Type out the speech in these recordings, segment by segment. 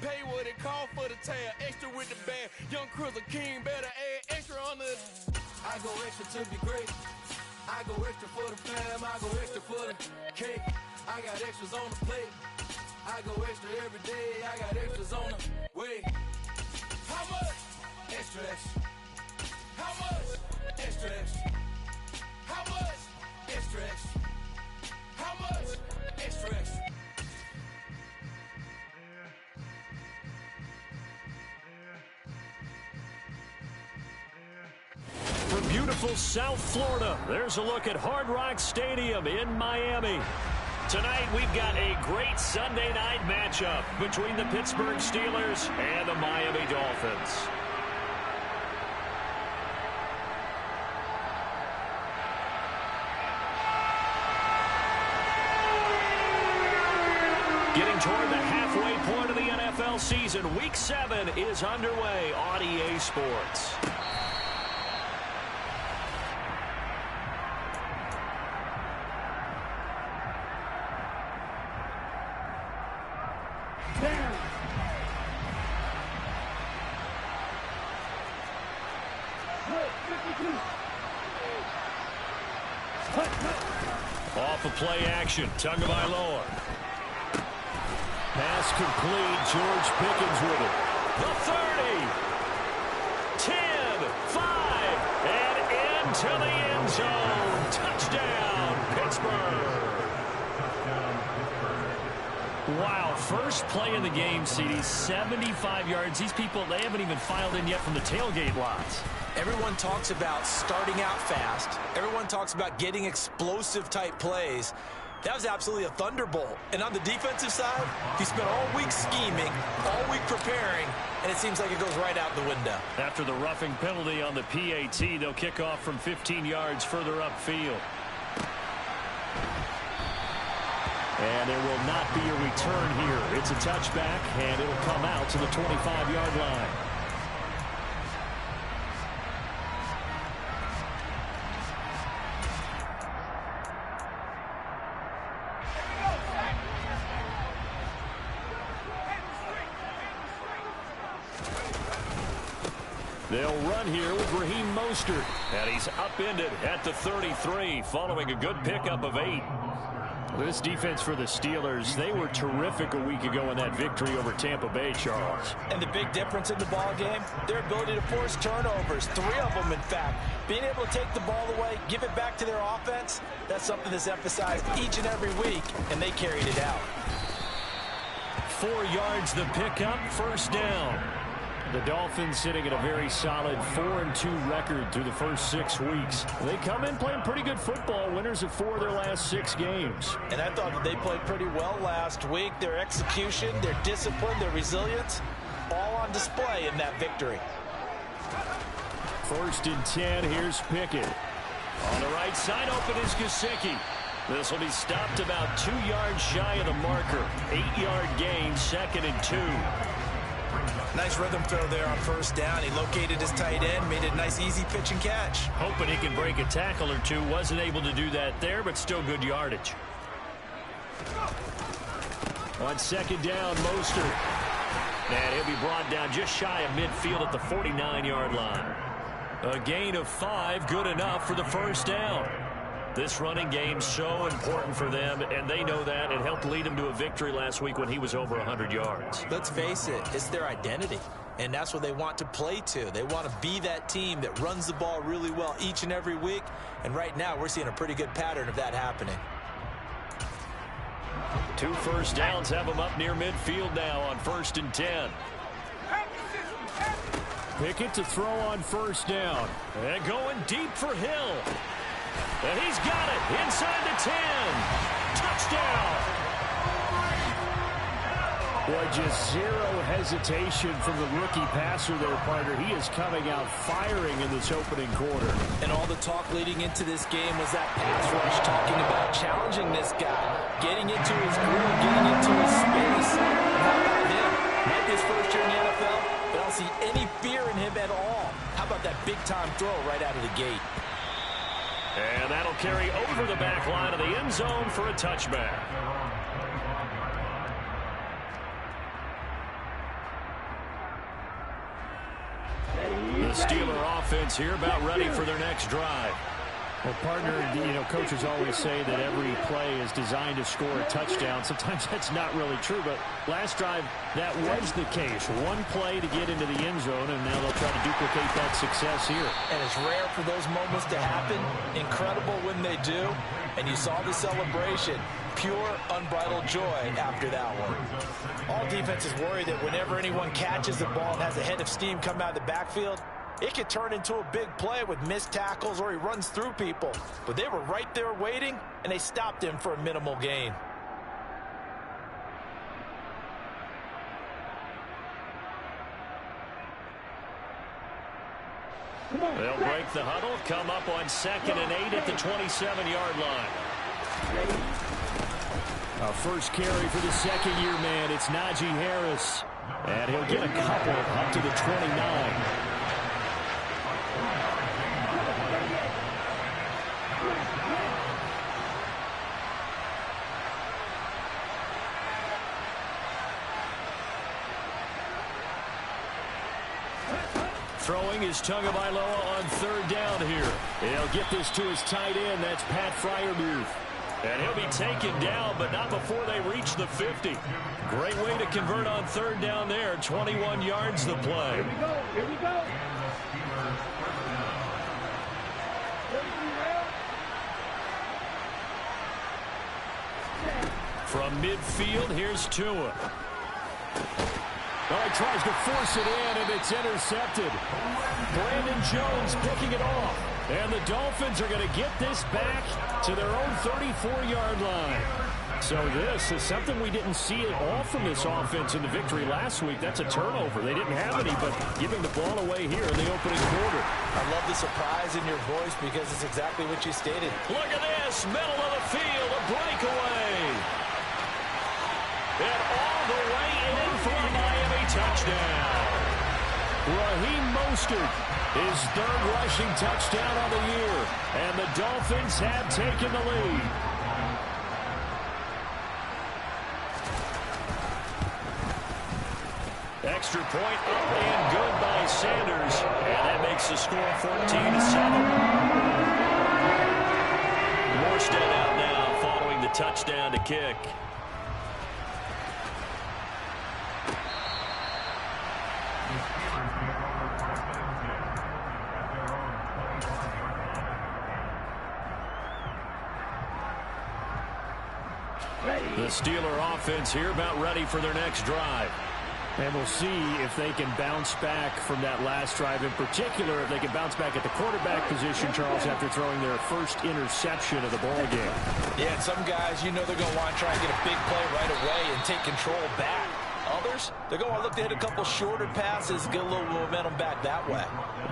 Pay what it call for the tail. Extra with the bag. Young Crizzle King better add extra on the. I go extra to be great. I go extra for the fam. I go extra for the cake. I got extras on the plate. I go extra every day. I got extras on the way. How much? Extra, extra. How much? Extra, extra. How much? Extra, extra. How much? Extra, extra. From beautiful South Florida, there's a look at Hard Rock Stadium in Miami. Tonight, we've got a great Sunday night matchup between the Pittsburgh Steelers and the Miami Dolphins. Getting toward the halfway point of the NFL season, Week 7 is underway on EA Sports. Off of play action, Tagovailoa. Pass complete, George Pickens with it. The 30, 10, 5, and into the end zone. Touchdown, Pittsburgh. Wow, first play of the game, CD, 75 yards. These people, they haven't even filed in yet from the tailgate lots. Everyone talks about starting out fast. Everyone talks about getting explosive-type plays. That was absolutely a thunderbolt. And on the defensive side, he spent all week scheming, all week preparing, and it seems like it goes right out the window. After the roughing penalty on the PAT, they'll kick off from 15 yards further upfield. And there will not be a return here. It's a touchback, and it'll come out to the 25-yard line. They'll run here with Raheem Mostert. And he's upended at the 33 following a good pickup of 8. This defense for the Steelers, they were terrific a week ago in that victory over Tampa Bay, Charles. And the big difference in the ball game, their ability to force turnovers, 3 of them in fact. Being able to take the ball away, give it back to their offense, that's something that's emphasized each and every week, and they carried it out. 4 yards the pickup, first down. The Dolphins sitting at a very solid 4-2 record through the first 6 weeks. They come in playing pretty good football, winners of 4 of their last 6 games. And I thought that they played pretty well last week. Their execution, their discipline, their resilience, all on display in that victory. First and 10, here's Pickett. On the right side, open is Gesicki. This will be stopped about 2 yards shy of the marker. 8-yard gain, 2nd and 2. Nice rhythm throw there on first down. He located his tight end, made it a nice easy pitch and catch. Hoping he can break a tackle or two. Wasn't able to do that there, but still good yardage. On second down, Mostert. And he'll be brought down just shy of midfield at the 49-yard line. A gain of 5, good enough for the first down. This running game's so important for them, and they know that. It helped lead them to a victory last week when he was over 100 yards. Let's face it, it's their identity, and that's what they want to play to. They want to be that team that runs the ball really well each and every week, and right now we're seeing a pretty good pattern of that happening. 2 first downs have them up near midfield now on 1st and 10. Pickett to throw on first down. And going deep for Hill. And he's got it inside the 10. Touchdown. Boy, just zero hesitation from the rookie passer there, partner. He is coming out firing in this opening quarter. And all the talk leading into this game was that pass rush, talking about challenging this guy, getting into his groove, getting into his space. And how about him? Not his first year in the NFL, but I don't see any fear in him at all. How about that big-time throw right out of the gate? And that'll carry over the back line of the end zone for a touchback. The Steeler offense here about ready for their next drive. Well, partner, coaches always say that every play is designed to score a touchdown. Sometimes that's not really true, but last drive, that was the case. One play to get into the end zone, and now they'll try to duplicate that success here. And it's rare for those moments to happen. Incredible when they do. And you saw the celebration. Pure, unbridled joy after that one. All defenses worry that whenever anyone catches the ball and has a head of steam come out of the backfield, it could turn into a big play with missed tackles or he runs through people. But they were right there waiting, and they stopped him for a minimal gain. They'll break the huddle, come up on 2nd and 8 at the 27-yard line. First carry for the second-year man. It's Najee Harris. And he'll get a couple up to the 29. Throwing is Tagovailoa on 3rd down here. He'll get this to his tight end. That's Pat Freiermuth. And he'll be taken down, but not before they reach the 50. Great way to convert on 3rd down there. 21 yards the play. Here we go. Here we go. From midfield, here's Tua. Well, he tries to force it in, and it's intercepted. Brandon Jones picking it off. And the Dolphins are going to get this back to their own 34-yard line. So this is something we didn't see at all from this offense in the victory last week. That's a turnover. They didn't have any, but giving the ball away here in the opening quarter. I love the surprise in your voice because it's exactly what you stated. Look at this. Middle of the field, a breakaway. And all the way in for a Miami touchdown. Raheem Mostert, his 3rd rushing touchdown on the year. And the Dolphins have taken the lead. Extra point up and good by Sanders. And that makes the score 14-7. Morstead out now following the touchdown to kick. The Steeler offense here about ready for their next drive. And we'll see if they can bounce back from that last drive. In particular, if they can bounce back at the quarterback position, Charles, after throwing their first interception of the ball game. Yeah, and some guys, they're going to want to try and get a big play right away and take control back. Others, they're going to want to look to hit a couple shorter passes, get a little momentum back that way.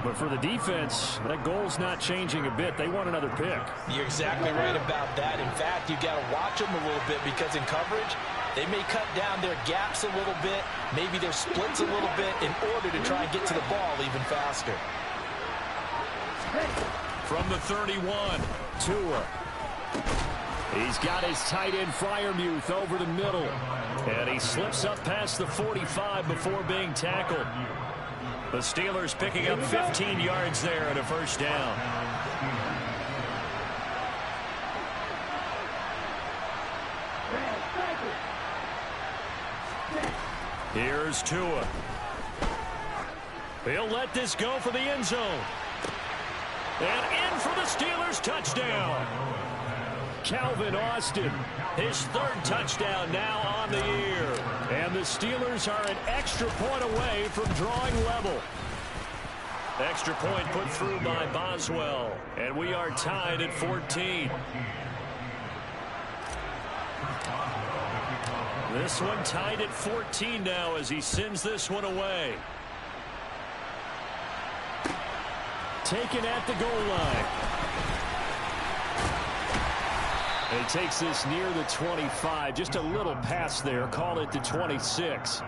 But for the defense, that goal's not changing a bit. They want another pick. You're exactly right about that. In fact, you've got to watch them a little bit because in coverage, they may cut down their gaps a little bit, maybe their splits a little bit in order to try and get to the ball even faster. From the 31, Tua. He's got his tight end Freiermuth over the middle. And he slips up past the 45 before being tackled. The Steelers picking up 15 yards there and a first down. Here's Tua. He'll let this go for the end zone. And in for the Steelers touchdown. Calvin Austin, his 3rd touchdown now on the year. And the Steelers are an extra point away from drawing level. Extra point put through by Boswell. And we are tied at 14. This one tied at 14 now as he sends this one away. Taken at the goal line. And he takes this near the 25. Just a little pass there. Call it the 26.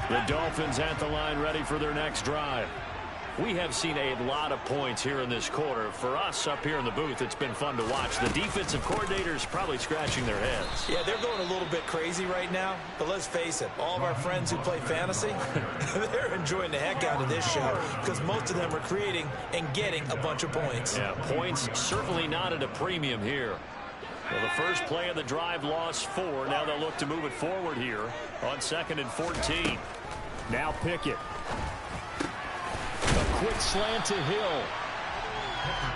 The Dolphins at the line ready for their next drive. We have seen a lot of points here in this quarter. For us up here in the booth, it's been fun to watch. The defensive coordinators probably scratching their heads. Yeah, they're going a little bit crazy right now. But let's face it, all of our friends who play fantasy, they're enjoying the heck out of this show because most of them are creating and getting a bunch of points. Yeah, points certainly not at a premium here. Well, the first play of the drive lost 4. Now they'll look to move it forward here on 2nd and 14. Now Pickett. A quick slant to Hill.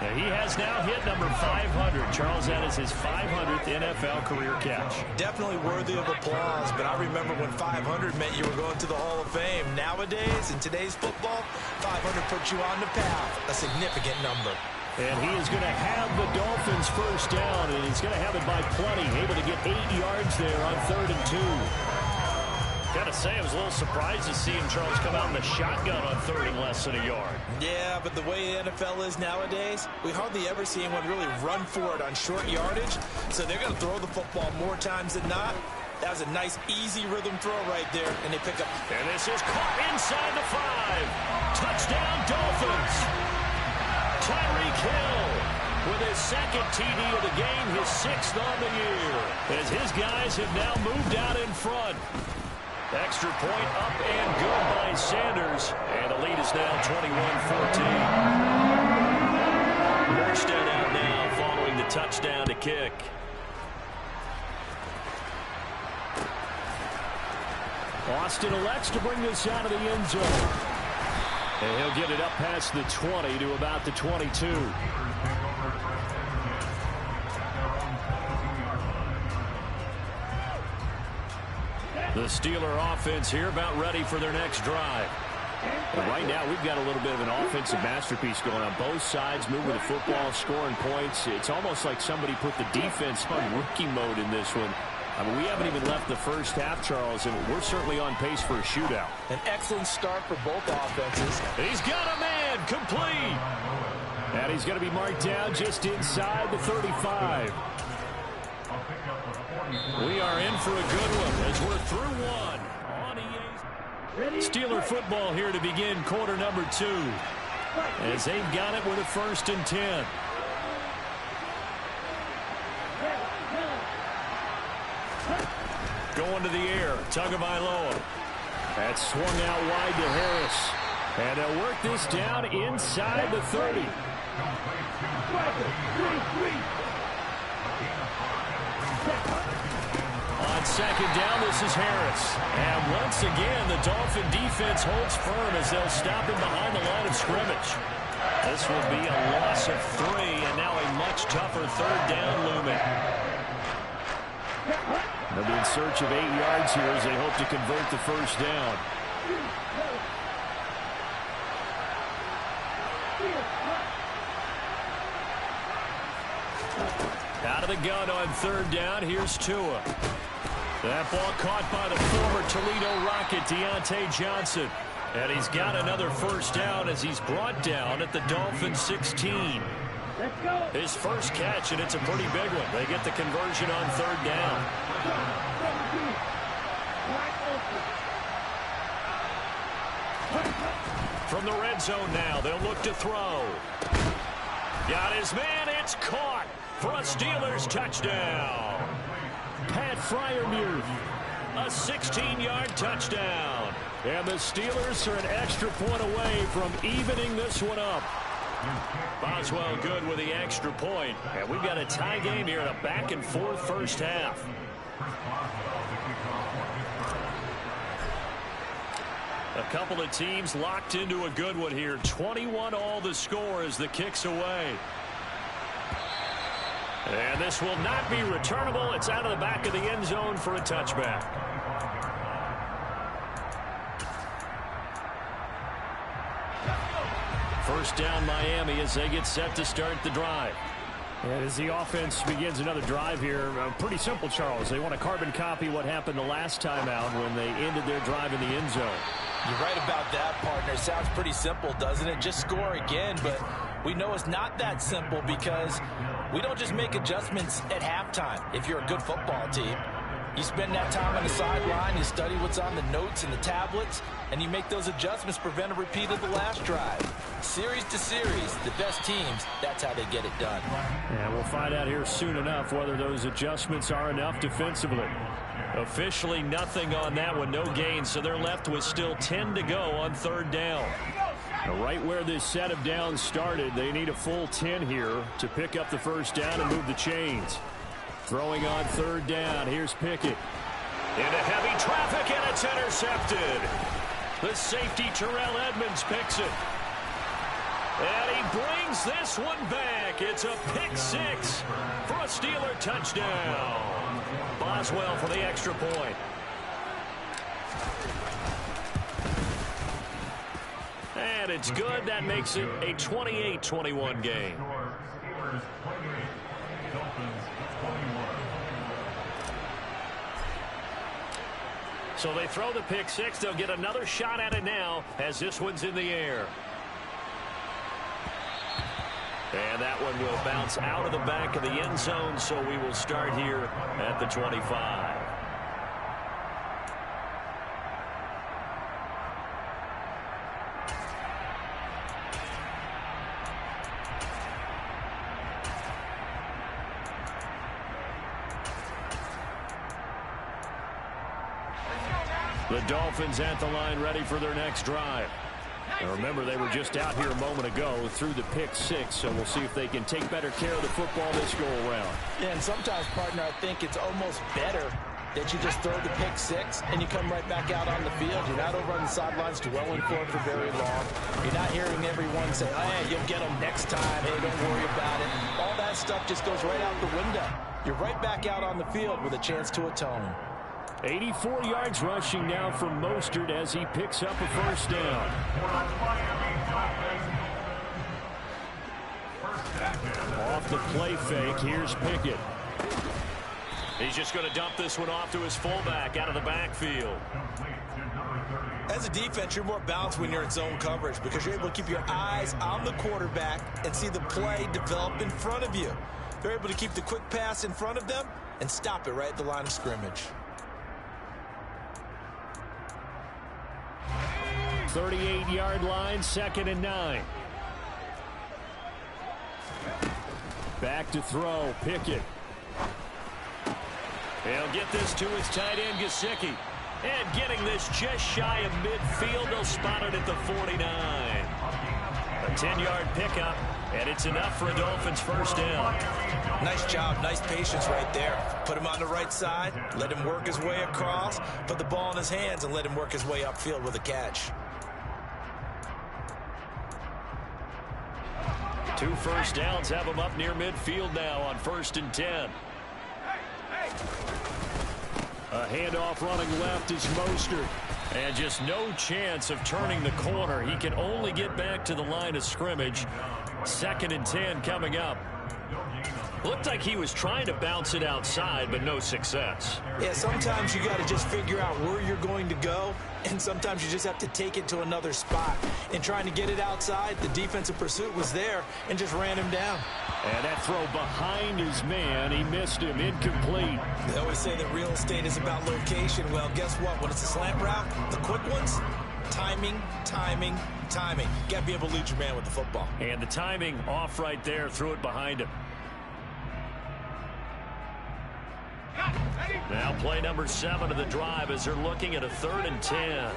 And he has now hit number 500. Charles, that is his 500th NFL career catch. Definitely worthy of applause, but I remember when 500 meant you were going to the Hall of Fame. Nowadays, in today's football, 500 puts you on the path, a significant number. And he is going to have the Dolphins first down, and he's going to have it by plenty, able to get 8 yards there on 3rd and 2. Gotta say, I was a little surprised to see him, Charles, come out in the shotgun on 3rd and less than a yard. Yeah, but the way the NFL is nowadays, we hardly ever see anyone really run for it on short yardage. So they're going to throw the football more times than not. That was a nice, easy rhythm throw right there, and they pick up. And this is caught inside the 5. Touchdown, Dolphins. Tyreek Hill with his 2nd TD of the game, his 6th on the year. As his guys have now moved out in front. Extra point up and good by Sanders. And the lead is now 21-14. Burstead out now following the touchdown to kick. Austin elects to bring this out of the end zone. And he'll get it up past the 20 to about the 22. The Steeler offense here about ready for their next drive. And right now, we've got a little bit of an offensive masterpiece going on. Both sides moving the football, scoring points. It's almost like somebody put the defense on rookie mode in this one. I mean, we haven't even left the first half, Charles, and we're certainly on pace for a shootout. An excellent start for both offenses. He's got a man complete. And he's going to be marked down just inside the 35. We are in for a good one as we're through one on EA. Steeler football here to begin quarter number 2. As they've got it with a 1st and 10. Going to the air, Tagovailoa. That's swung out wide to Harris. And they'll work this down inside the 30. On 2nd down, this is Harris. And once again, the Dolphin defense holds firm as they'll stop him behind the line of scrimmage. This will be a loss of 3, and now a much tougher 3rd down looming. They'll be in search of 8 yards here as they hope to convert the first down. Out of the gun on 3rd down, here's Tua. That ball caught by the former Toledo Rocket, Deontay Johnson. And he's got another first down as he's brought down at the Dolphins 16. His first catch, and it's a pretty big one. They get the conversion on 3rd down. From the red zone now, they'll look to throw. Got his man, it's caught for a Steelers touchdown. Pat Freiermuth. A 16-yard touchdown. And the Steelers are an extra point away from evening this one up. Boswell good with the extra point. And we've got a tie game here in a back-and-forth first half. A couple of teams locked into a good one here. 21-all the score as the kick's away. And this will not be returnable. It's out of the back of the end zone for a touchback. First down Miami as they get set to start the drive. And as the offense begins another drive here, pretty simple, Charles. They want to carbon copy what happened the last time out when they ended their drive in the end zone. You're right about that, partner. Sounds pretty simple, doesn't it? Just score again, but we know it's not that simple because we don't just make adjustments at halftime. If you're a good football team, you spend that time on the sideline, you study what's on the notes and the tablets, and you make those adjustments, prevent a repeat of the last drive. Series to series, the best teams, that's how they get it done. And we'll find out here soon enough whether those adjustments are enough defensively. Officially nothing on that one, no gain, so they're left with still 10 to go on third down. Now, right where this set of downs started, they need a full 10 here to pick up the first down and move the chains. Throwing on third down, here's Pickett. Into heavy traffic, and it's intercepted. The safety, Terrell Edmonds, picks it. And he brings this one back. It's a pick six for a Steeler touchdown. Boswell for the extra point. And it's good. That makes it a 28-21 game. So they throw the pick six. They'll get another shot at it now as this one's in the air. And that one will bounce out of the back of the end zone, so we will start here at the 25. The Dolphins at the line, ready for their next drive. And remember, they were just out here a moment ago through the pick six, so we'll see if they can take better care of the football this go-around. Yeah, and sometimes, partner, I think it's almost better that you just throw the pick six and you come right back out on the field. You're not over on the sidelines dwelling for it for very long. You're not hearing everyone say, hey, you'll get them next time. Hey, don't worry about it. All that stuff just goes right out the window. You're right back out on the field with a chance to atone. 84 yards rushing now from Mostert as he picks up a first down. Off the play fake, here's Pickett. He's just going to dump this one off to his fullback out of the backfield. As a defense, you're more balanced when you're in zone coverage because you're able to keep your eyes on the quarterback and see the play develop in front of you. They're able to keep the quick pass in front of them and stop it right at the line of scrimmage. 38-yard line, 2nd and 9. Back to throw, Pickett. He'll get this to his tight end, Gesicki. And getting this just shy of midfield, they'll spot it at the 49. A 10-yard pickup, and it's enough for a Dolphins first down. Nice job, nice patience right there. Put him on the right side, let him work his way across, put the ball in his hands, and let him work his way upfield with a catch. 2 first downs have him up near midfield now on 1st and 10. A handoff running left is Mostert. And just no chance of turning the corner. He can only get back to the line of scrimmage. 2nd and 10 coming up. Looked like he was trying to bounce it outside, but no success. Yeah, sometimes you got to just figure out where you're going to go, and sometimes you just have to take it to another spot. In trying to get it outside, the defensive pursuit was there and just ran him down. And that throw behind his man, he missed him, incomplete. They always say that real estate is about location. Well, guess what? When it's a slant route, the quick ones, timing, timing, timing. Got to be able to lead your man with the football. And the timing off right there, threw it behind him. Now play number 7 of the drive as they're looking at a 3rd and 10.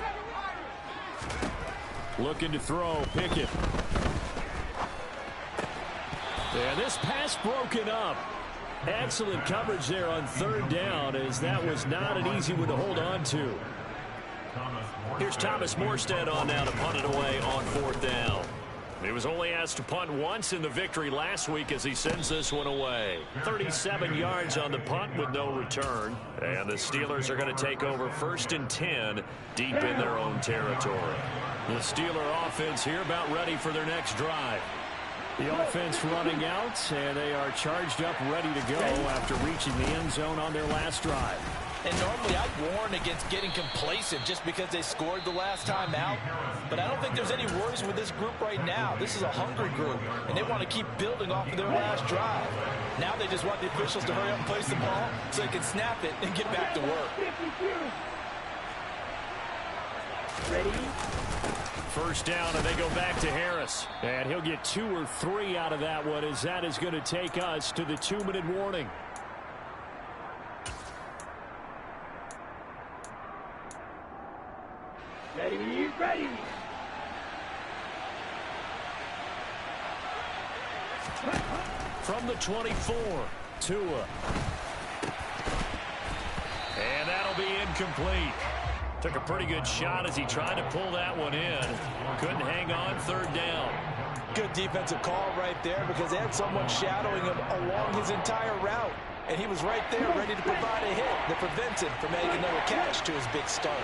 Looking to throw, Pickett. And this pass broken up. Excellent coverage there on 3rd down, as that was not an easy one to hold on to. Here's Thomas Morstead on now to punt it away on 4th down. He was only asked to punt once in the victory last week as he sends this one away. 37 yards on the punt with no return. And the Steelers are going to take over 1st and 10 deep in their own territory. The Steeler offense here about ready for their next drive. The offense running out, and they are charged up, ready to go after reaching the end zone on their last drive. And normally I'd warn against getting complacent just because they scored the last time out. But I don't think there's any worries with this group right now. This is a hungry group, and they want to keep building off of their last drive. Now they just want the officials to hurry up and place the ball so they can snap it and get back to work. First down, and they go back to Harris. And he'll get 2 or 3 out of that one, as that is going to take us to the 2-minute warning. Ready. From the 24, Tua. And that'll be incomplete. Took a pretty good shot as he tried to pull that one in. Couldn't hang on, 3rd down. Good defensive call right there because they had someone shadowing him along his entire route. And he was right there ready to provide a hit that prevents him from making another catch to his big start.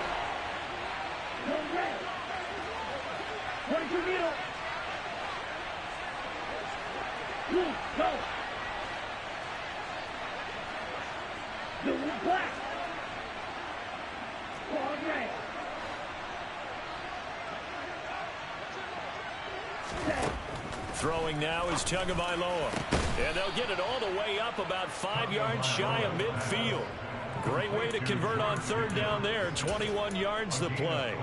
Throwing now is Tagovailoa. And they'll get it all the way up about 5 yards shy of midfield. Great way to convert on 3rd down there. 21 yards to play.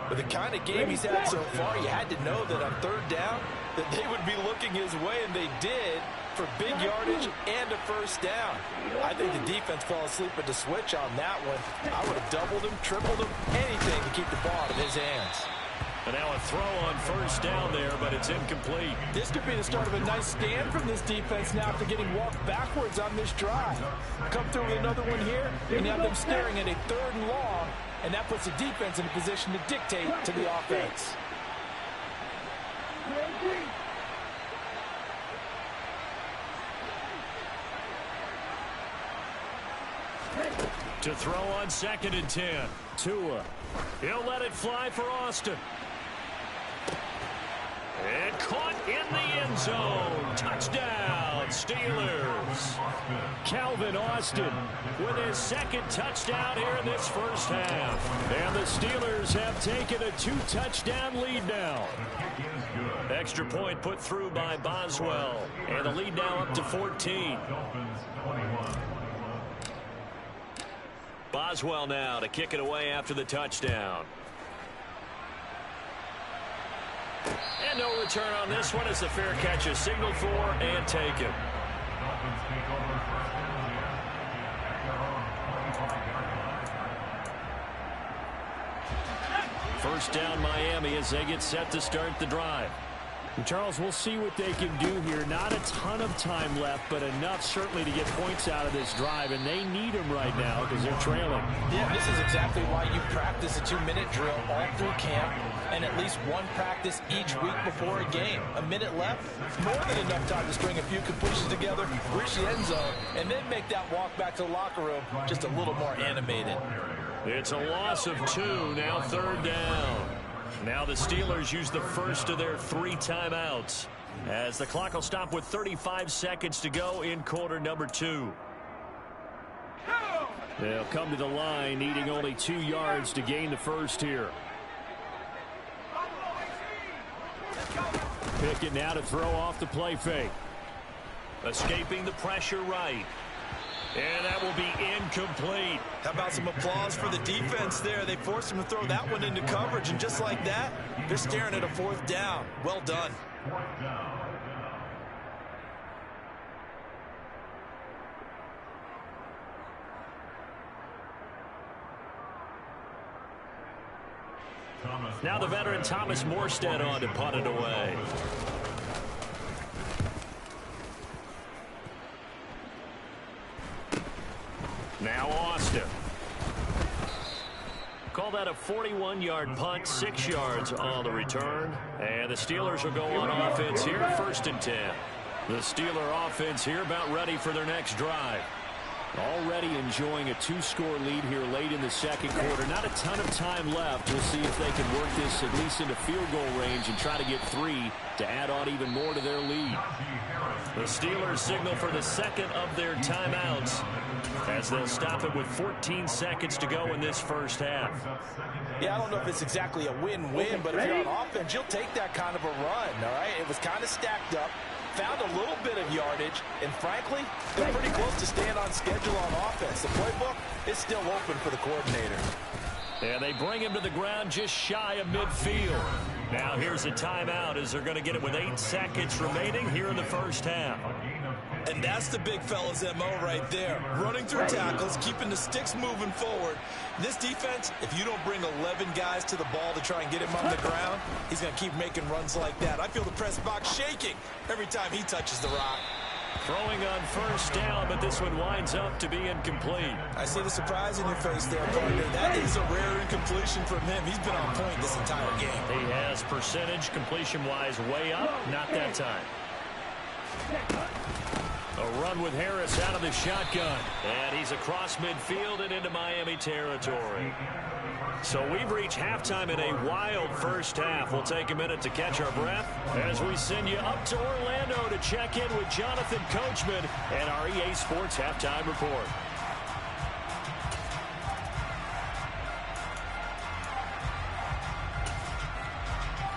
With the kind of game he's had so far, you had to know that on 3rd down that they would be looking his way, and they did, for big yardage and a 1st down. I think the defense fell asleep at the switch on that one. I would have doubled him, tripled him, anything to keep the ball out of his hands. And now a throw on 1st down there, but it's incomplete. This could be the start of a nice stand from this defense now after getting walked backwards on this drive. Come through with another one here, and you have them staring at a 3rd and long, and that puts the defense in a position to dictate to the offense. To throw on 2nd and 10. Tua. He'll let it fly for Austin. And caught in the end zone. Touchdown, Steelers. Calvin Austin with his 2nd touchdown here in this 1st half. And the Steelers have taken a 2-touchdown lead now. Extra point put through by Boswell. And the lead now up to 14. Boswell now to kick it away after the touchdown. And no return on this one as the fair catch is signaled for and taken. First down Miami as they get set to start the drive. And Charles, we'll see what they can do here. Not a ton of time left, but enough certainly to get points out of this drive, and they need them right now because they're trailing. Yeah, this is exactly why you practice a 2-minute drill all through camp and at least one practice each week before a game. A minute left, more than enough time to string a few completions together, reach the end zone, and then make that walk back to the locker room just a little more animated. It's a loss of 2, now 3rd down. Now the Steelers use the first of their 3 timeouts as the clock will stop with 35 seconds to go in quarter number 2. They'll come to the line needing only 2 yards to gain the first here. Pickett now to throw off the play fake. Escaping the pressure right. And that will be incomplete. How about some applause for the defense there? They forced him to throw that one into coverage, and just like that, they're staring at a 4th down. Well done. Now the veteran Thomas Morstead on to punt it away. Now Austin. Call that a 41-yard punt, 6 yards on the return. And the Steelers will go on offense here, 1st and 10. The Steeler offense here about ready for their next drive. Already enjoying a 2-score lead here late in the 2nd quarter. Not a ton of time left. We'll see if they can work this at least into field goal range and try to get 3 to add on even more to their lead. The Steelers signal for the 2nd of their timeouts as they'll stop it with 14 seconds to go in this 1st half. Yeah, I don't know if it's exactly a win-win, but if you're on offense, you'll take that kind of a run, all right? It was kind of stacked up. Found a little bit of yardage, and frankly, they're pretty close to staying on schedule on offense. The playbook is still open for the coordinator. And they bring him to the ground just shy of midfield. Now here's a timeout as they're going to get it with 8 seconds remaining here in the first half. And that's the big fella's MO right there. Running through tackles, keeping the sticks moving forward. This defense, if you don't bring 11 guys to the ball to try and get him on the ground, he's going to keep making runs like that. I feel the press box shaking every time he touches the rock. Throwing on first down, but this one winds up to be incomplete. I see the surprise in your face there, partner. That is a rare incompletion from him. He's been on point this entire game. He has percentage completion-wise way up. Not that time. A run with Harris out of the shotgun. And he's across midfield and into Miami territory. So we've reached halftime in a wild first half. We'll take a minute to catch our breath as we send you up to Orlando to check in with Jonathan Coachman and our EA Sports Halftime Report.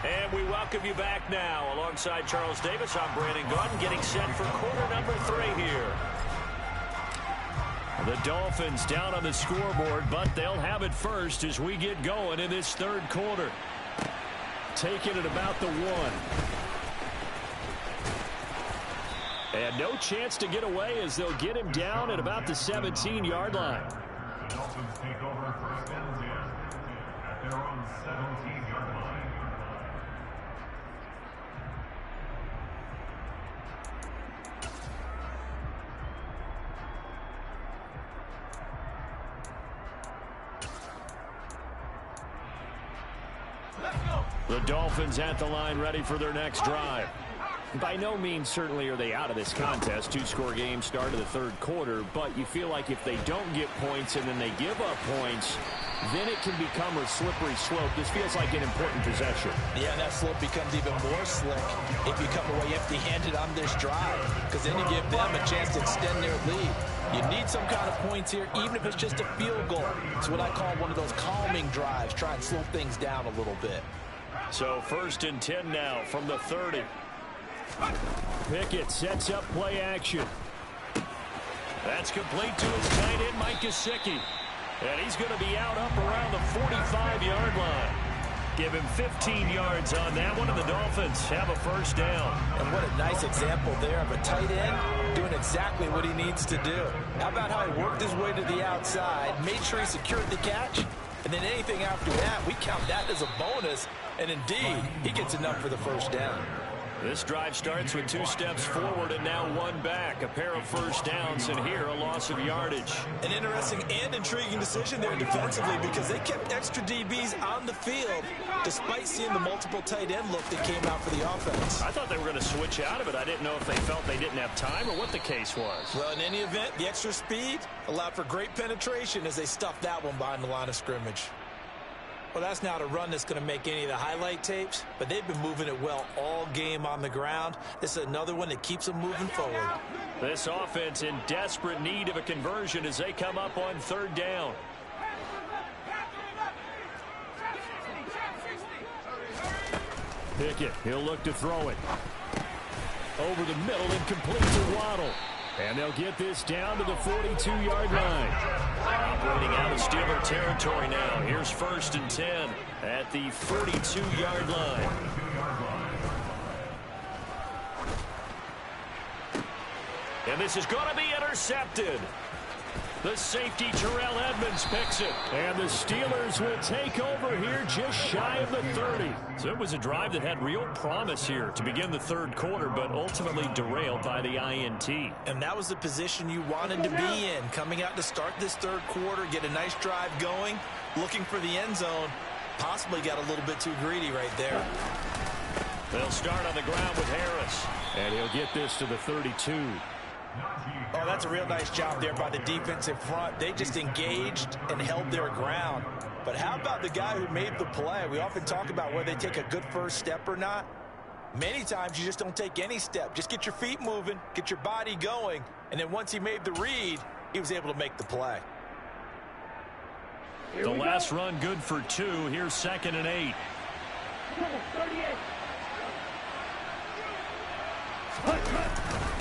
And we welcome you back now. Alongside Charles Davis, I'm Brandon Gaudin, getting set for quarter number 3 here. The Dolphins down on the scoreboard, but they'll have it first as we get going in this third quarter. Taking it about the 1. And no chance to get away as they'll get him down at about the 17-yard line. The Dolphins take over first and 10 at their own 17-yard line. The Dolphins at the line ready for their next drive. By no means certainly are they out of this contest. 2-score game start of the third quarter, but you feel like if they don't get points and then they give up points, then it can become a slippery slope. This feels like an important possession. Yeah, and that slope becomes even more slick if you come away empty-handed on this drive, because then you give them a chance to extend their lead. You need some kind of points here, even if it's just a field goal. It's what I call one of those calming drives. Try and slow things down a little bit. So first and 10 now from the 30. Pickett sets up play action. That's complete to his tight end, Mike Gesicki. And he's going to be out up around the 45-yard line. Give him 15 yards on that one, and the Dolphins have a first down. And what a nice example there of a tight end doing exactly what he needs to do. How about how he worked his way to the outside, made sure he secured the catch, and then anything after that, we count that as a bonus. And indeed, he gets enough for the first down. This drive starts with 2 steps forward and now 1 back. A pair of first downs, and here a loss of yardage. An interesting and intriguing decision there defensively because they kept extra DBs on the field despite seeing the multiple tight end look that came out for the offense. I thought they were going to switch out of it. I didn't know if they felt they didn't have time or what the case was. Well, in any event, the extra speed allowed for great penetration as they stuffed that one behind the line of scrimmage. Well, that's not a run that's going to make any of the highlight tapes, but they've been moving it well all game on the ground. This is another one that keeps them moving forward. This offense in desperate need of a conversion as they come up on third down. Pickett, he'll look to throw it. Over the middle and complete to Waddle. And they'll get this down to the 42-yard line. Operating out of Steeler territory now. Here's first and 10 at the 42-yard line. And this is going to be intercepted. The safety, Terrell Edmonds, picks it. And the Steelers will take over here just shy of the 30. So it was a drive that had real promise here to begin the third quarter, but ultimately derailed by the INT. And that was the position you wanted to be in. Coming out to start this third quarter, get a nice drive going, looking for the end zone. Possibly got a little bit too greedy right there. They'll start on the ground with Harris. And he'll get this to the 32. Oh, that's a real nice job there by the defensive front. They just engaged and held their ground. But how about the guy who made the play? We often talk about whether they take a good first step or not. Many times you just don't take any step. Just get your feet moving, get your body going, and then once he made the read, he was able to make the play. The last run good for 2. Here's second and 8. 38.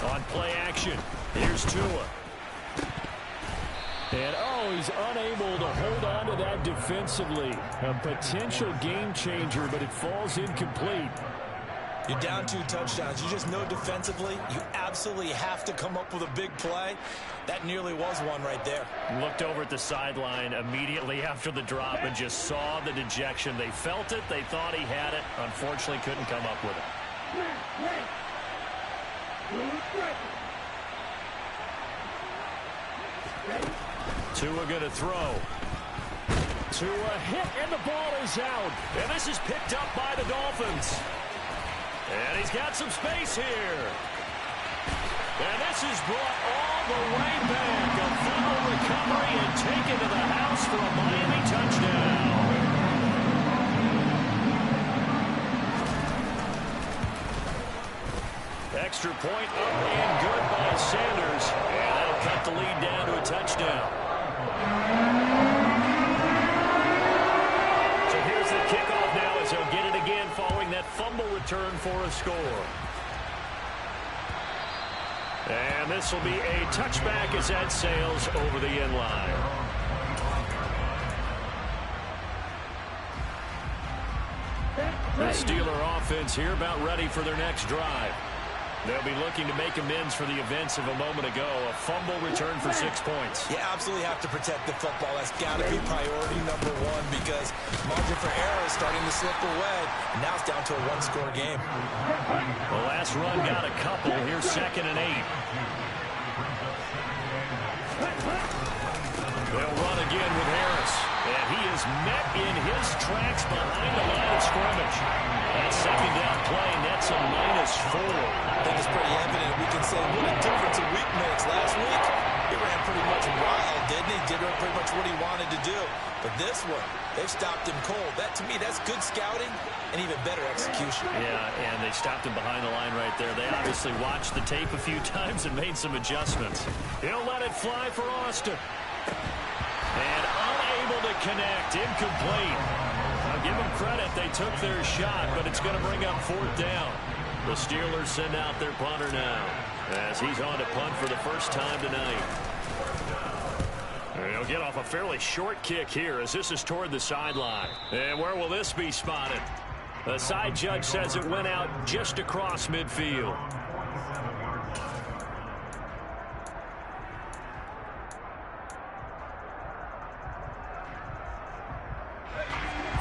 On play action, here's Tua. And, oh, he's unable to hold on to that defensively. A potential game changer, but it falls incomplete. You're down 2 touchdowns. You just know defensively you absolutely have to come up with a big play. That nearly was one right there. Looked over at the sideline immediately after the drop and just saw the dejection. They felt it. They thought he had it. Unfortunately, couldn't come up with it. Tua going to throw. Tua hit, and the ball is out. And this is picked up by the Dolphins. And he's got some space here. And this is brought all the way back. A fumble recovery and taken to the house for a Miami touchdown. Extra point up and good by Sanders. And that'll cut the lead down to a touchdown. So here's the kickoff now as they'll get it again following that fumble return for a score. And this will be a touchback as that sails over the end line. The Steeler offense here about ready for their next drive. They'll be looking to make amends for the events of a moment ago. A fumble return for 6 points. You absolutely have to protect the football. That's got to be priority number one because margin for error is starting to slip away. And now it's down to a one-score game. The last run got a couple. Here's 2nd and 8. They'll run again with Harris. And he is met in his tracks behind the line of scrimmage. That second down play nets a -4. I think it's pretty evident. We can say what a difference a week makes. Last week, he ran pretty much wild, didn't he? Did pretty much what he wanted to do. But this one, they've stopped him cold. That, to me, that's good scouting and even better execution. Yeah, and they stopped him behind the line right there. They obviously watched the tape a few times and made some adjustments. He'll let it fly for Austin. And unable to connect, incomplete. I'll give them credit, they took their shot, but it's going to bring up 4th down. The Steelers send out their punter now, as he's on to punt for the first time tonight. And he'll get off a fairly short kick here, as this is toward the sideline. And where will this be spotted? The side judge says it went out just across midfield.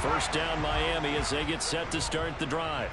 First down Miami as they get set to start the drive.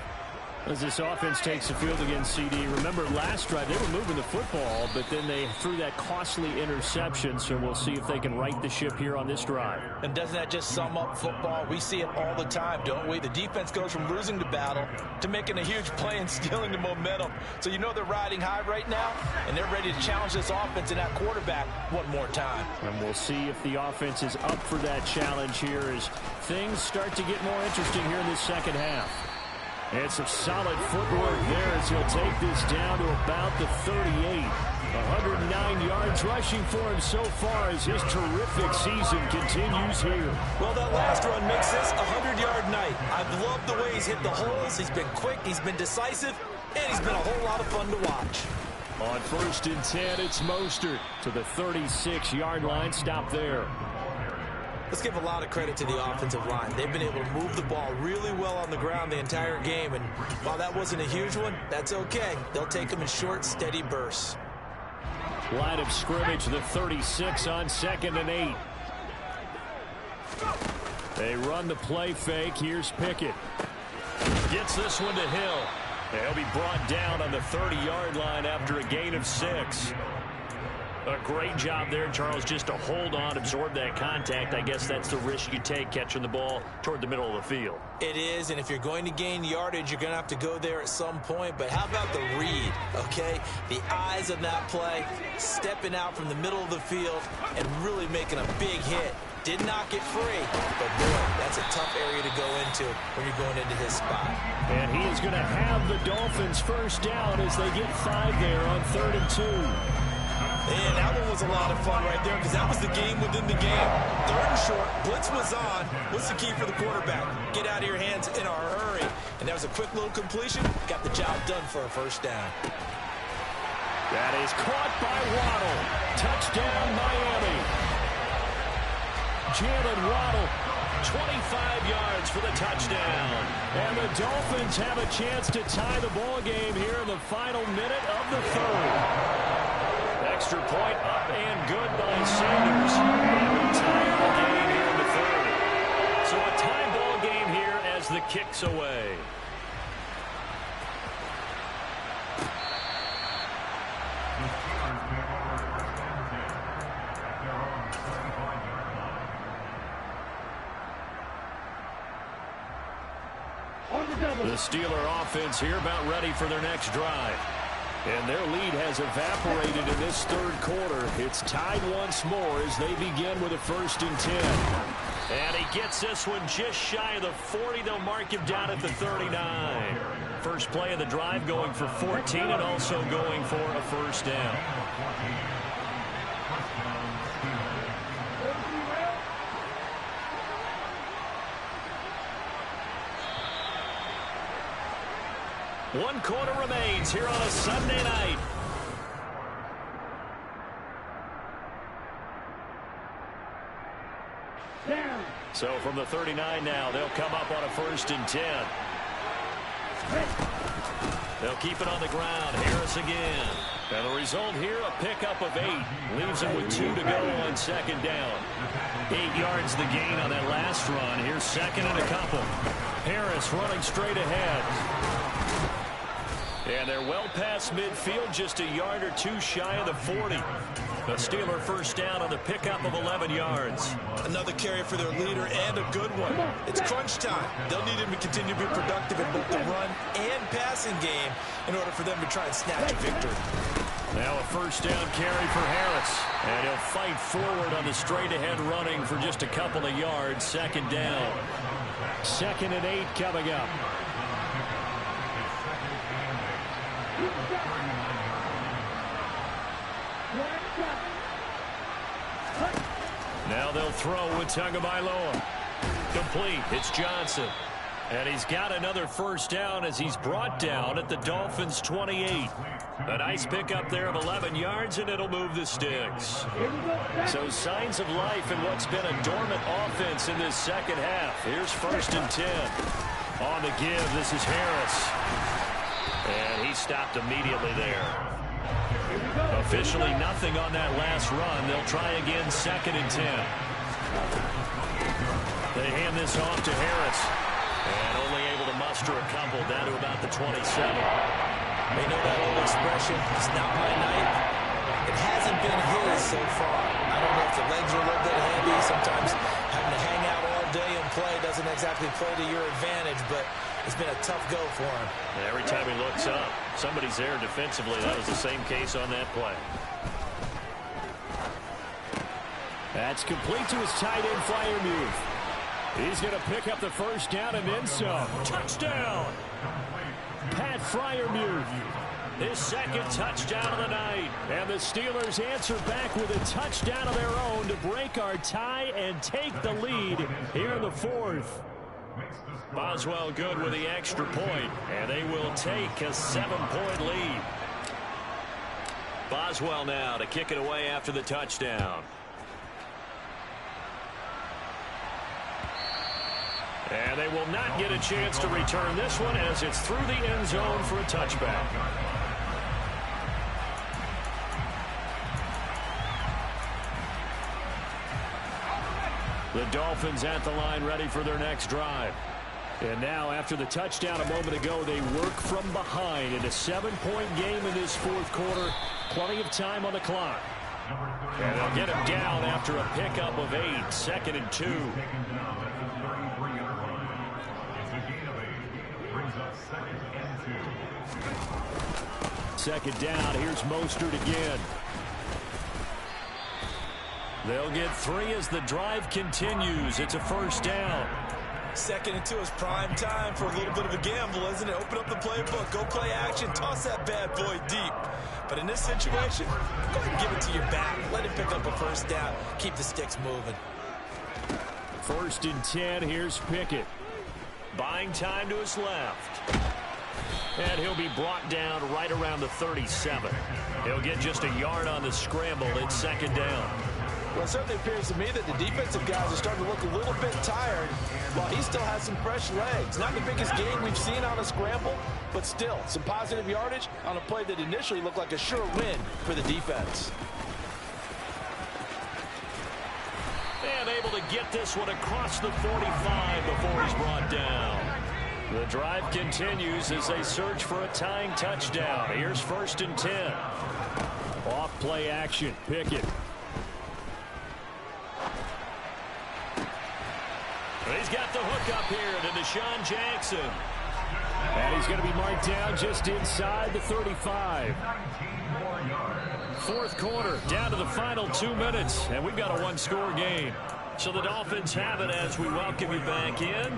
As this offense takes the field against CD, remember last drive they were moving the football, but then they threw that costly interception, so we'll see if they can right the ship here on this drive. And doesn't that just sum up football? We see it all the time, don't we? The defense goes from losing the battle to making a huge play and stealing the momentum. So you know they're riding high right now, and they're ready to challenge this offense and that quarterback one more time. And we'll see if the offense is up for that challenge here as things start to get more interesting here in the second half. And some solid footwork there as he'll take this down to about the 38. 109 yards rushing for him so far as his terrific season continues here. Well, that last run makes this a 100-yard night. I've loved the way he's hit the holes. He's been quick, he's been decisive, and he's been a whole lot of fun to watch. On 1st and 10, it's Mostert to the 36-yard line. Stop there. Let's give a lot of credit to the offensive line. They've been able to move the ball really well on the ground the entire game, and while that wasn't a huge one, that's okay. They'll take them in short, steady bursts. Line of scrimmage, the 36 on 2nd and 8. They run the play fake. Here's Pickett. Gets this one to Hill. He'll be brought down on the 30-yard line after a gain of 6. A great job there, Charles, just to hold on, absorb that contact. I guess that's the risk you take catching the ball toward the middle of the field. It is, and if you're going to gain yardage, you're going to have to go there at some point. But how about the read, okay? The eyes of that play, stepping out from the middle of the field and really making a big hit. Did not get free, but boy, that's a tough area to go into when you're going into his spot. And he is going to have the Dolphins first down as they get 5 there on 3rd and 2. And that one was a lot of fun right there because that was the game within the game. 3rd and short, blitz was on. What's the key for the quarterback? Get out of your hands in a hurry. And that was a quick little completion. Got the job done for a first down. That is caught by Waddle. Touchdown, Miami. Jalen Waddle, 25 yards for the touchdown. And the Dolphins have a chance to tie the ball game here in the final minute of the third. Extra point up and good by Sanders. And we tie the game here in the third. So a tie ball game here as the kick's away. The Steeler offense here about ready for their next drive. And their lead has evaporated in this third quarter. It's tied once more as they begin with a 1st and 10. And he gets this one just shy of the 40. They'll mark him down at the 39. First play of the drive going for 14 and also going for a 1st down. One quarter remains here on a Sunday night. So from the 39 now, they'll come up on a 1st and 10. They'll keep it on the ground. Harris again. And the result here, a pickup of 8. Leaves him with 2 to go on 2nd down. 8 yards the gain on that last run. Here's 2nd and a couple. Harris running straight ahead. And they're well past midfield, just a yard or 2 shy of the 40. The Steeler 1st down on the pickup of 11 yards. Another carry for their leader and a good one. It's crunch time. They'll need him to continue to be productive in both the run and passing game in order for them to try and snatch a victory. Now a 1st down carry for Harris. And he'll fight forward on the straight-ahead running for just a couple of yards. 2nd down. 2nd and 8 coming up. Now they'll throw with Tagovailoa. Complete. It's Johnson. And he's got another 1st down as he's brought down at the Dolphins' 28. A nice pickup there of 11 yards, and it'll move the sticks. So signs of life in what's been a dormant offense in this 2nd half. Here's 1st and 10. On the give, this is Harris. And he stopped immediately there. Officially nothing on that last run. They'll try again 2nd and 10. They hand this off to Harris. And only able to muster a couple down to about the 27. They know that old expression, it's not my night. It hasn't been his so far. I don't know if the legs are a little bit heavy. Sometimes having to hang out all day and play doesn't exactly play to your advantage, but it's been a tough go for him. And every time he looks up, somebody's there defensively. That was the same case on that play. That's complete to his tight end Freiermuth. He's going to pick up the 1st down and then some. Touchdown! Pat Freiermuth. His 2nd touchdown of the night. And the Steelers answer back with a touchdown of their own to break our tie and take the lead here in the 4th. Boswell good with the extra point, and they will take a 7-point lead. Boswell now to kick it away after the touchdown. And they will not get a chance to return this one as it's through the end zone for a touchback. The Dolphins at the line ready for their next drive. And now after the touchdown a moment ago, they work from behind in a 7-point game in this 4th quarter. Plenty of time on the clock. And they'll get him down after a pickup of 8. 2nd and 2. Second down. Here's Mostert again. They'll get 3 as the drive continues. It's a 1st down. 2nd and 2 is prime time for a little bit of a gamble, isn't it? Open up the playbook, go play action, toss that bad boy deep. But in this situation, go ahead and give it to your back. Let him pick up a 1st down. Keep the sticks moving. 1st and 10. Here's Pickett. Buying time to his left. And he'll be brought down right around the 37. He'll get just a yard on the scramble. It's 2nd down. Well, it certainly appears to me that the defensive guys are starting to look a little bit tired while he still has some fresh legs. Not the biggest gain we've seen on a scramble, but still some positive yardage on a play that initially looked like a sure win for the defense. And able to get this one across the 45 before he's brought down. The drive continues as they search for a tying touchdown. Here's 1st and 10. Off play action. Pickett. He's got the hook up here to Deshaun Jackson. And he's going to be marked down just inside the 35. 4th quarter, down to the final 2 minutes, and we've got a one-score game. So the Dolphins have it as we welcome you back in.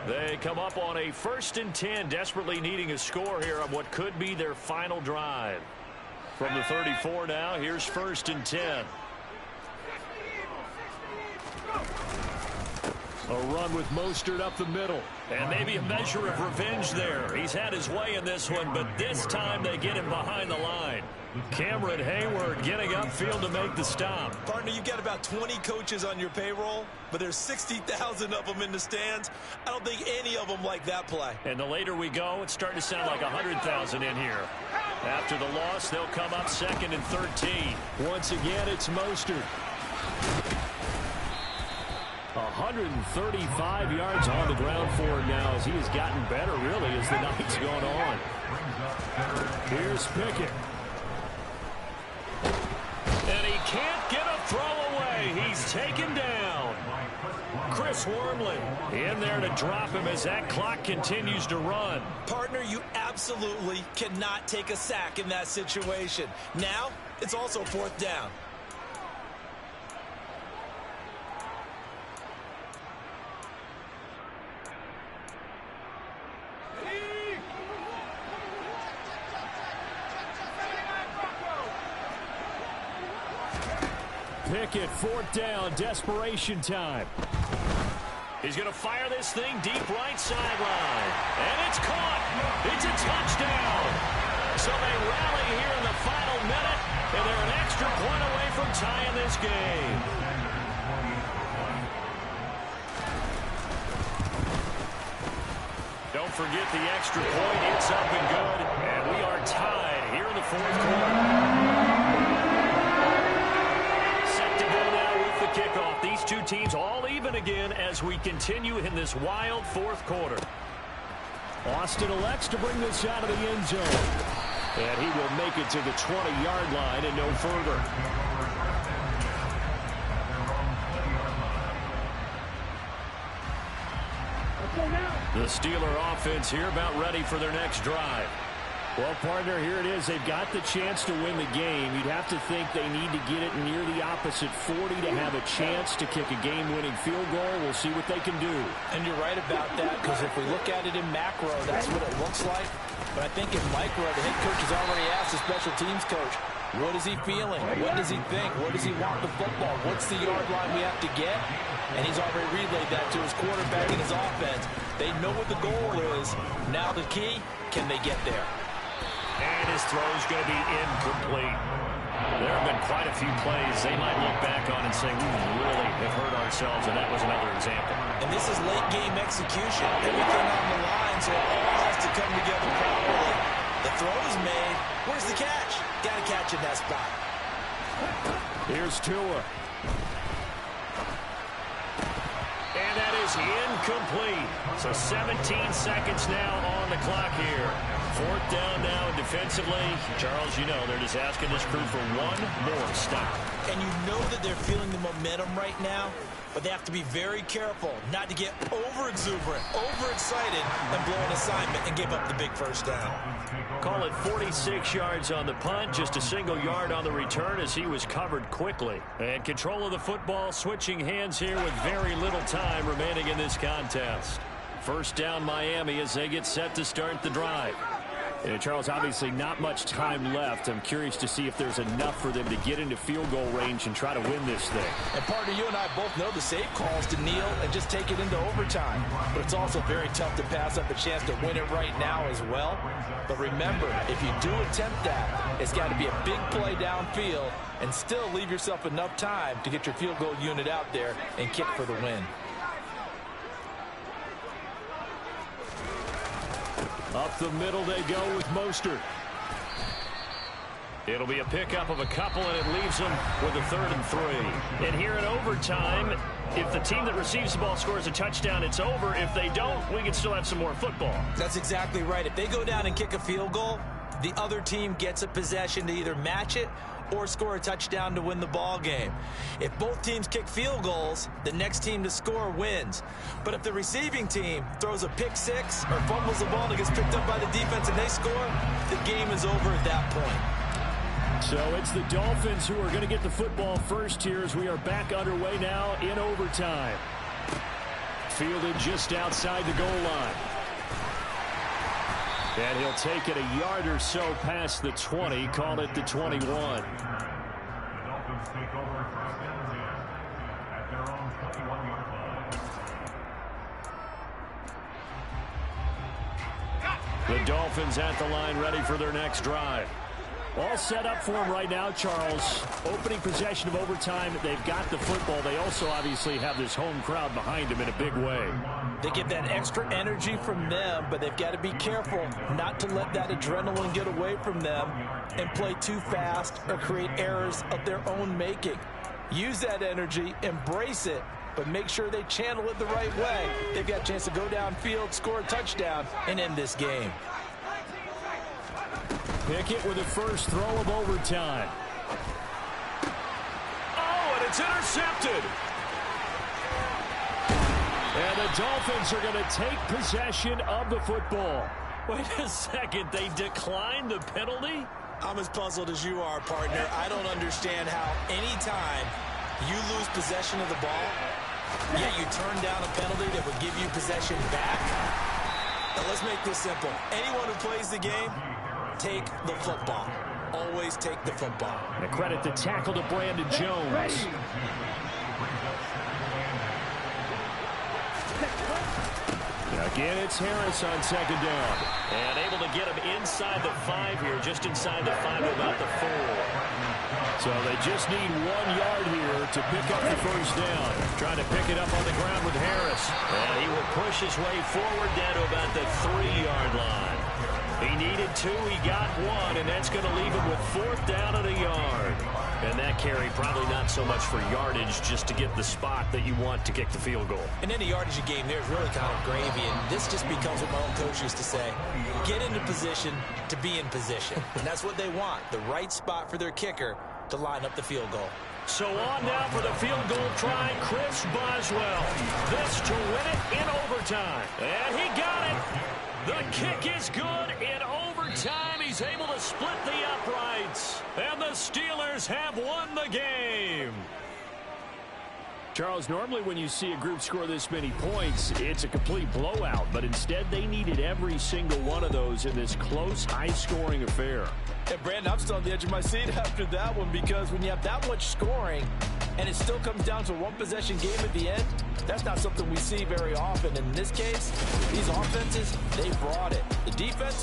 They come up on a 1st and 10, desperately needing a score here on what could be their final drive. From the 34 now, here's 1st and 10. A run with Mostert up the middle. And maybe a measure of revenge there. He's had his way in this one, but this time they get him behind the line. Cameron Hayward getting upfield to make the stop. Partner, you've got about 20 coaches on your payroll, but there's 60,000 of them in the stands. I don't think any of them like that play. And the later we go, it's starting to sound like 100,000 in here. After the loss, they'll come up 2nd and 13. Once again, it's Mostert. 135 yards on the ground for him now as he has gotten better, really, as the night's gone on. Here's Pickett. And he can't get a throw away. He's taken down. Chris Wormley in there to drop him as that clock continues to run. Partner, you absolutely cannot take a sack in that situation. Now, it's also 4th down. Pickett, 4th down, desperation time. He's going to fire this thing deep right sideline. And it's caught. It's a touchdown. So they rally here in the final minute, and they're an extra point away from tying this game. Don't forget the extra point. It's up and good. And we are tied here in the 4th quarter. Kickoff. These two teams all even again as we continue in this wild 4th quarter. Austin elects to bring this out of the end zone. And he will make it to the 20-yard line and no further. The Steeler offense here about ready for their next drive. Well, partner, here it is. They've got the chance to win the game. You'd have to think they need to get it near the opposite 40 to have a chance to kick a game-winning field goal. We'll see what they can do. And you're right about that, because if we look at it in macro, that's what it looks like. But I think in micro, the head coach has already asked the special teams coach, what is he feeling? What does he think? Where does he want the football? What's the yard line we have to get? And he's already relayed that to his quarterback and his offense. They know what the goal is. Now the key, can they get there? And his throw is going to be incomplete. There have been quite a few plays they might look back on and say, we really have hurt ourselves, and that was another example. And this is late game execution. Everything on the line, so it all has to come together properly. The throw is made. Where's the catch? Got to catch in that spot. Here's Tua. And that is incomplete. So 17 seconds now on the clock here. 4th down now, and defensively, Charles, you know, they're just asking this crew for one more stop. And you know that they're feeling the momentum right now, but they have to be very careful not to get over-exuberant, overexcited, and blow an assignment and give up the big 1st down. Call it 46 yards on the punt, just a single yard on the return as he was covered quickly. And control of the football, switching hands here with very little time remaining in this contest. 1st down Miami as they get set to start the drive. Charles, obviously not much time left. I'm curious to see if there's enough for them to get into field goal range and try to win this thing. And partner, you and I both know the safe calls to kneel and just take it into overtime. But it's also very tough to pass up a chance to win it right now as well. But remember, if you do attempt that, it's got to be a big play downfield and still leave yourself enough time to get your field goal unit out there and kick for the win. Up the middle they go with Mostert. It'll be a pickup of a couple, and it leaves them with a 3rd and 3. And here in overtime, if the team that receives the ball scores a touchdown, it's over. If they don't, we can still have some more football. That's exactly right. If they go down and kick a field goal, the other team gets a possession to either match it or score a touchdown to win the ball game. If both teams kick field goals, the next team to score wins. But if the receiving team throws a pick six or fumbles the ball and it gets picked up by the defense and they score, the game is over at that point. So it's the Dolphins who are going to get the football first here as we are back underway now in overtime. Fielded just outside the goal line. And he'll take it a yard or so past the 20, call it the 21. The Dolphins take over first and 10 at their own 21-yard line. The Dolphins at the line ready for their next drive. All set up for them right now, Charles. Opening possession of overtime. They've got the football. They also obviously have this home crowd behind them in a big way. They get that extra energy from them, but they've got to be careful not to let that adrenaline get away from them and play too fast or create errors of their own making. Use that energy, embrace it, but make sure they channel it the right way. They've got a chance to go downfield, score a touchdown, and end this game. Pickett with the first throw of overtime. Oh, and it's intercepted. And the Dolphins are going to take possession of the football. Wait a second, they declined the penalty? I'm as puzzled as you are, partner. I don't understand how anytime you lose possession of the ball, yet you turn down a penalty that would give you possession back. Now let's make this simple. Anyone who plays the game, take the football. Always take the football. And a credit the tackle to Brandon Jones. Again, it's Harris on second down. And able to get him inside the 5 here, just inside the 5 to about the 4. So they just need 1 yard here to pick up the first down. Trying to pick it up on the ground with Harris. And he will push his way forward down to about the 3-yard line. He needed 2, he got 1, and that's going to leave him with 4th down and a yard. And that carry probably not so much for yardage, just to get the spot that you want to kick the field goal. And in the yardage game, there's really kind of gravy, and this just becomes what my own coach used to say, get into position to be in position. And that's what they want, the right spot for their kicker to line up the field goal. So on now for the field goal try, Chris Boswell. This to win it in overtime. And he got it. The kick is good in overtime. He's able to split the uprights. And the Steelers have won the game. Charles, normally when you see a group score this many points, it's a complete blowout. But instead, they needed every single one of those in this close, high-scoring affair. And Brandon, I'm still on the edge of my seat after that one, because when you have that much scoring and it still comes down to a one-possession game at the end, that's not something we see very often. In this case, these offenses, they brought it. The defenses,